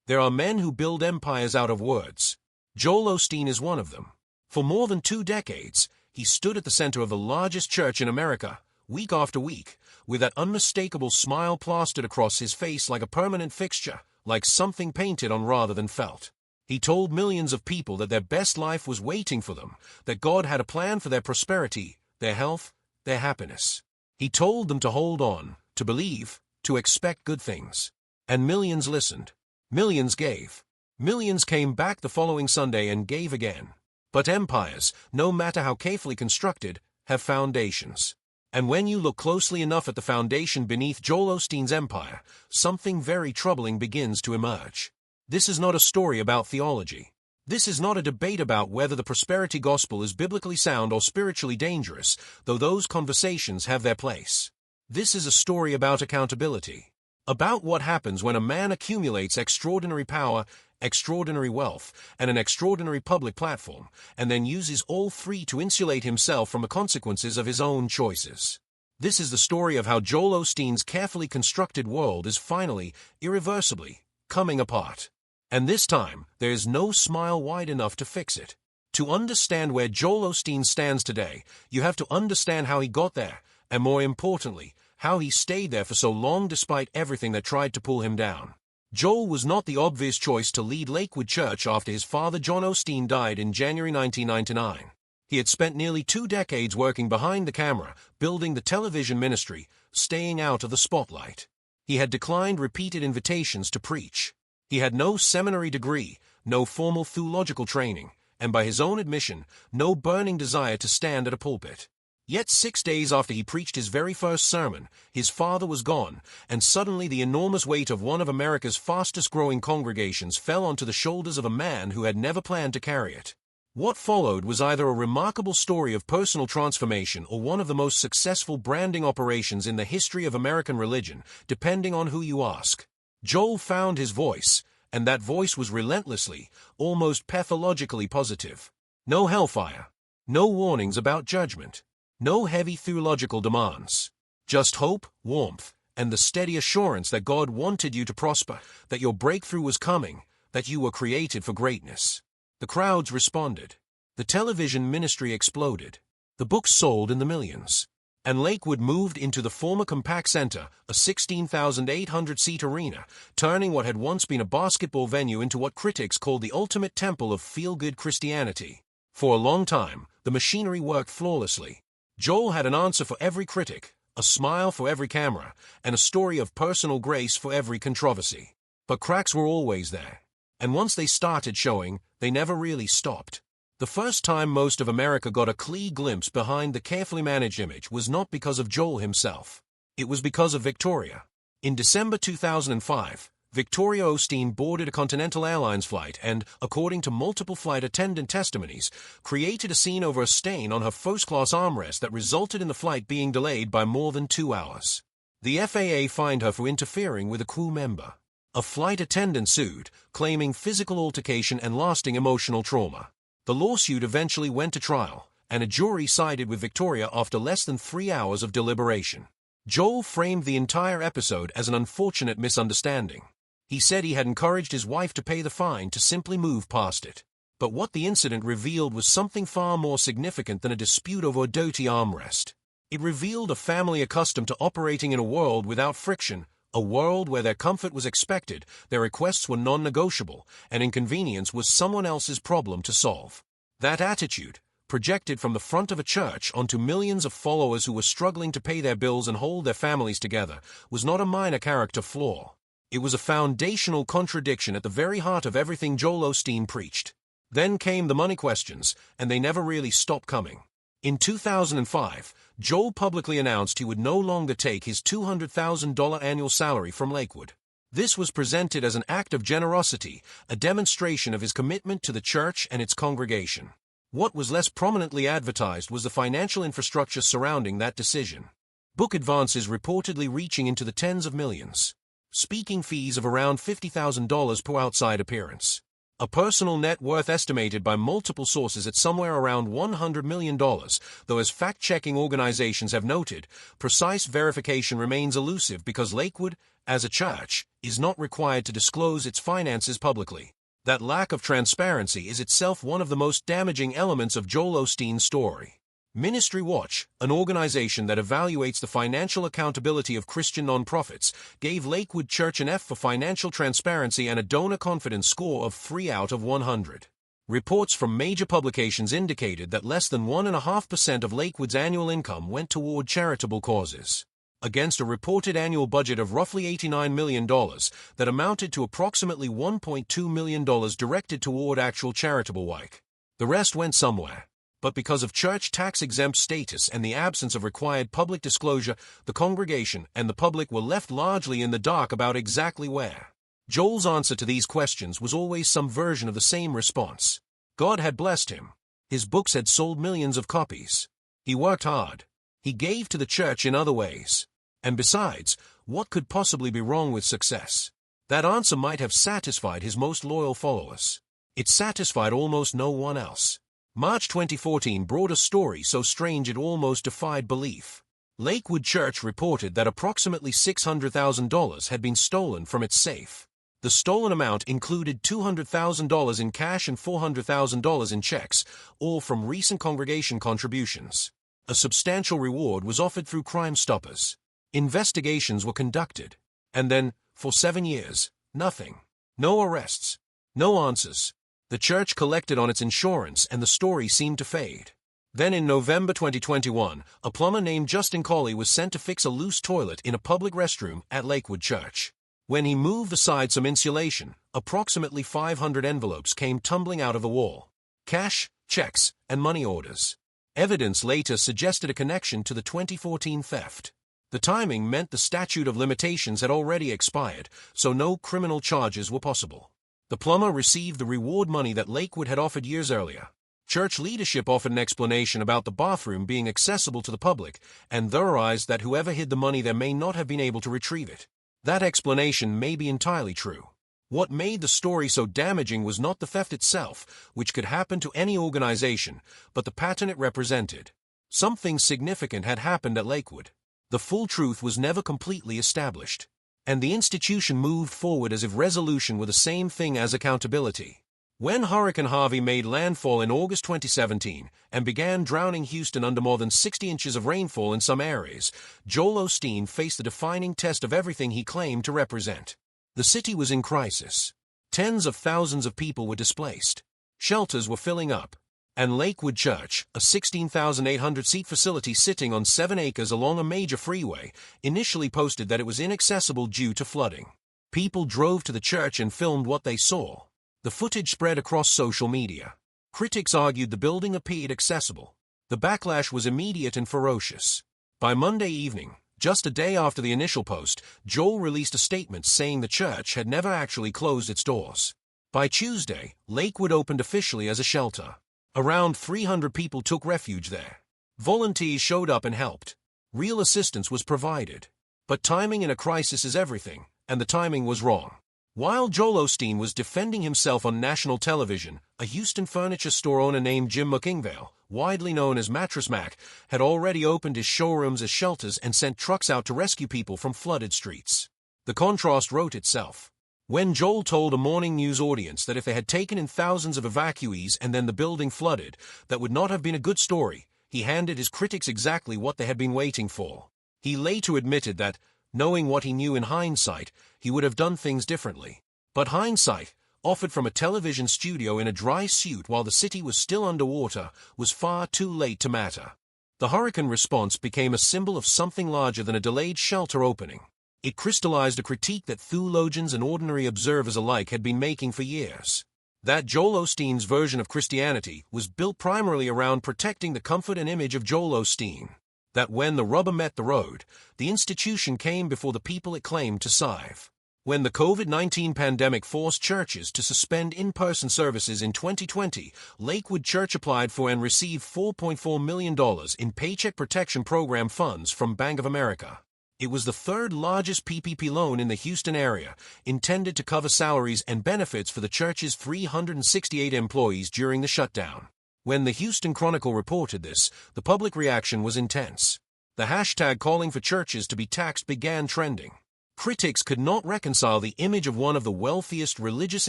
There are men who build empires out of words. Joel Osteen is one of them. For more than 2 decades, he stood at the center of the largest church in America, week after week, with that unmistakable smile plastered across his face like a permanent fixture, like something painted on rather than felt. He told millions of people that their best life was waiting for them, that God had a plan for their prosperity, their health, their happiness. He told them to hold on, to believe, to expect good things. And millions listened. Millions gave. Millions came back the following Sunday and gave again. But empires, no matter how carefully constructed, have foundations. And when you look closely enough at the foundation beneath Joel Osteen's empire, something very troubling begins to emerge. This is not a story about theology. This is not a debate about whether the prosperity gospel is biblically sound or spiritually dangerous, though those conversations have their place. This is a story about accountability. About what happens when a man accumulates extraordinary power, extraordinary wealth, and an extraordinary public platform, and then uses all three to insulate himself from the consequences of his own choices. This is the story of how Joel Osteen's carefully constructed world is finally, irreversibly, coming apart. And this time, there is no smile wide enough to fix it. To understand where Joel Osteen stands today, you have to understand how he got there, and more importantly, how he stayed there for so long despite everything that tried to pull him down. Joel was not the obvious choice to lead Lakewood Church after his father John Osteen died in January 1999. He had spent nearly 2 decades working behind the camera, building the television ministry, staying out of the spotlight. He had declined repeated invitations to preach. He had no seminary degree, no formal theological training, and by his own admission, no burning desire to stand at a pulpit. Yet 6 days after he preached his very first sermon, his father was gone, and suddenly the enormous weight of one of America's fastest-growing congregations fell onto the shoulders of a man who had never planned to carry it. What followed was either a remarkable story of personal transformation or one of the most successful branding operations in the history of American religion, depending on who you ask. Joel found his voice, and that voice was relentlessly, almost pathologically positive. No hellfire. No warnings about judgment. No heavy theological demands. Just hope, warmth, and the steady assurance that God wanted you to prosper, that your breakthrough was coming, that you were created for greatness. The crowds responded. The television ministry exploded. The books sold in the millions. And Lakewood moved into the former Compaq Center, a 16,800-seat arena, turning what had once been a basketball venue into what critics called the ultimate temple of feel-good Christianity. For a long time, the machinery worked flawlessly. Joel had an answer for every critic, a smile for every camera, and a story of personal grace for every controversy. But cracks were always there. And once they started showing, they never really stopped. The first time most of America got a clear glimpse behind the carefully managed image was not because of Joel himself. It was because of Victoria. In December 2005, Victoria Osteen boarded a Continental Airlines flight and, according to multiple flight attendant testimonies, created a scene over a stain on her first-class armrest that resulted in the flight being delayed by more than 2 hours. The FAA fined her for interfering with a crew member. A flight attendant sued, claiming physical altercation and lasting emotional trauma. The lawsuit eventually went to trial, and a jury sided with Victoria after less than 3 hours of deliberation. Joel framed the entire episode as an unfortunate misunderstanding. He said he had encouraged his wife to pay the fine to simply move past it. But what the incident revealed was something far more significant than a dispute over a dirty armrest. It revealed a family accustomed to operating in a world without friction, a world where their comfort was expected, their requests were non-negotiable, and inconvenience was someone else's problem to solve. That attitude, projected from the front of a church onto millions of followers who were struggling to pay their bills and hold their families together, was not a minor character flaw. It was a foundational contradiction at the very heart of everything Joel Osteen preached. Then came the money questions, and they never really stopped coming. In 2005, Joel publicly announced he would no longer take his $200,000 annual salary from Lakewood. This was presented as an act of generosity, a demonstration of his commitment to the church and its congregation. What was less prominently advertised was the financial infrastructure surrounding that decision. Book advances reportedly reaching into the tens of millions. Speaking fees of around $50,000 per outside appearance. A personal net worth estimated by multiple sources at somewhere around $100 million, though as fact-checking organizations have noted, precise verification remains elusive because Lakewood, as a church, is not required to disclose its finances publicly. That lack of transparency is itself one of the most damaging elements of Joel Osteen's story. Ministry Watch, an organization that evaluates the financial accountability of Christian nonprofits, gave Lakewood Church an F for financial transparency and a donor confidence score of 3 out of 100. Reports from major publications indicated that less than 1.5% of Lakewood's annual income went toward charitable causes. Against a reported annual budget of roughly $89 million, that amounted to approximately $1.2 million directed toward actual charitable work. The rest went somewhere. But because of church tax-exempt status and the absence of required public disclosure, the congregation and the public were left largely in the dark about exactly where. Joel's answer to these questions was always some version of the same response. God had blessed him. His books had sold millions of copies. He worked hard. He gave to the church in other ways. And besides, what could possibly be wrong with success? That answer might have satisfied his most loyal followers. It satisfied almost no one else. March 2014 brought a story so strange it almost defied belief. Lakewood Church reported that approximately $600,000 had been stolen from its safe. The stolen amount included $200,000 in cash and $400,000 in checks, all from recent congregation contributions. A substantial reward was offered through Crime Stoppers. Investigations were conducted. And then, for 7 years, nothing. No arrests. No answers. The church collected on its insurance and the story seemed to fade. Then in November 2021, a plumber named Justin Colley was sent to fix a loose toilet in a public restroom at Lakewood Church. When he moved aside some insulation, approximately 500 envelopes came tumbling out of the wall. Cash, checks, and money orders. Evidence later suggested a connection to the 2014 theft. The timing meant the statute of limitations had already expired, so no criminal charges were possible. The plumber received the reward money that Lakewood had offered years earlier. Church leadership offered an explanation about the bathroom being accessible to the public and theorized that whoever hid the money there may not have been able to retrieve it. That explanation may be entirely true. What made the story so damaging was not the theft itself, which could happen to any organization, but the pattern it represented. Something significant had happened at Lakewood. The full truth was never completely established. And the institution moved forward as if resolution were the same thing as accountability. When Hurricane Harvey made landfall in August 2017 and began drowning Houston under more than 60 inches of rainfall in some areas, Joel Osteen faced the defining test of everything he claimed to represent. The city was in crisis. Tens of thousands of people were displaced. Shelters were filling up. And Lakewood Church, a 16,800-seat facility sitting on 7 acres along a major freeway, initially posted that it was inaccessible due to flooding. People drove to the church and filmed what they saw. The footage spread across social media. Critics argued the building appeared accessible. The backlash was immediate and ferocious. By Monday evening, just a day after the initial post, Joel released a statement saying the church had never actually closed its doors. By Tuesday, Lakewood opened officially as a shelter. Around 300 people took refuge there. Volunteers showed up and helped. Real assistance was provided. But timing in a crisis is everything, and the timing was wrong. While Joel Osteen was defending himself on national television, a Houston furniture store owner named Jim McIngvale, widely known as Mattress Mac, had already opened his showrooms as shelters and sent trucks out to rescue people from flooded streets. The contrast wrote itself. When Joel told a morning news audience that if they had taken in thousands of evacuees and then the building flooded, that would not have been a good story, he handed his critics exactly what they had been waiting for. He later admitted that, knowing what he knew in hindsight, he would have done things differently. But hindsight, offered from a television studio in a dry suit while the city was still underwater, was far too late to matter. The hurricane response became a symbol of something larger than a delayed shelter opening. It crystallized a critique that theologians and ordinary observers alike had been making for years. That Joel Osteen's version of Christianity was built primarily around protecting the comfort and image of Joel Osteen. That when the rubber met the road, the institution came before the people it claimed to serve. When the COVID-19 pandemic forced churches to suspend in-person services in 2020, Lakewood Church applied for and received $4.4 million in Paycheck Protection Program funds from Bank of America. It was the third largest PPP loan in the Houston area, intended to cover salaries and benefits for the church's 368 employees during the shutdown. When the Houston Chronicle reported this, the public reaction was intense. The hashtag calling for churches to be taxed began trending. Critics could not reconcile the image of one of the wealthiest religious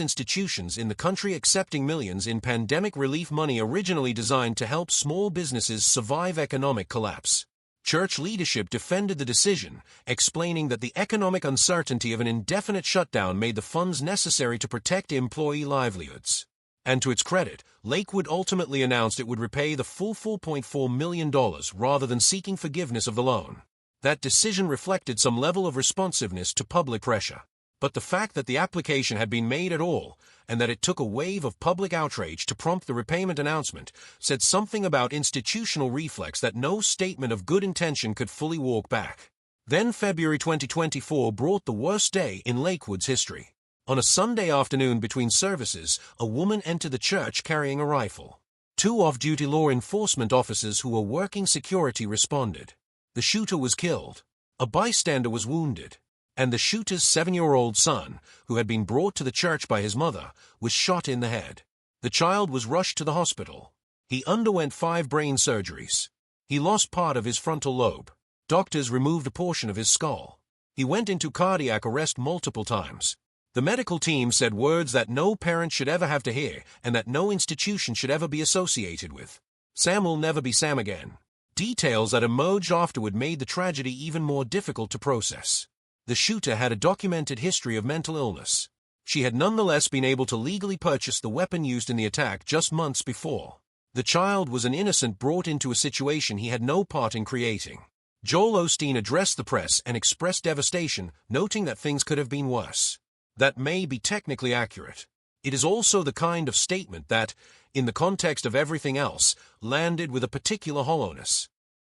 institutions in the country accepting millions in pandemic relief money originally designed to help small businesses survive economic collapse. Church leadership defended the decision, explaining that the economic uncertainty of an indefinite shutdown made the funds necessary to protect employee livelihoods. And to its credit, Lakewood ultimately announced it would repay the full $4.4 million rather than seeking forgiveness of the loan. That decision reflected some level of responsiveness to public pressure. But the fact that the application had been made at all, and that it took a wave of public outrage to prompt the repayment announcement, said something about institutional reflex that no statement of good intention could fully walk back. Then February 2024 brought the worst day in Lakewood's history. On a Sunday afternoon between services, a woman entered the church carrying a rifle. Two off-duty law enforcement officers who were working security responded. The shooter was killed. A bystander was wounded. And the shooter's 7-year-old son, who had been brought to the church by his mother, was shot in the head. The child was rushed to the hospital. He underwent 5 brain surgeries. He lost part of his frontal lobe. Doctors removed a portion of his skull. He went into cardiac arrest multiple times. The medical team said words that no parent should ever have to hear and that no institution should ever be associated with. Sam will never be Sam again. Details that emerged afterward made the tragedy even more difficult to process. The shooter had a documented history of mental illness. She had nonetheless been able to legally purchase the weapon used in the attack just months before. The child was an innocent brought into a situation he had no part in creating. Joel Osteen addressed the press and expressed devastation, noting that things could have been worse. That may be technically accurate. It is also the kind of statement that, in the context of everything else, landed with a particular hollowness.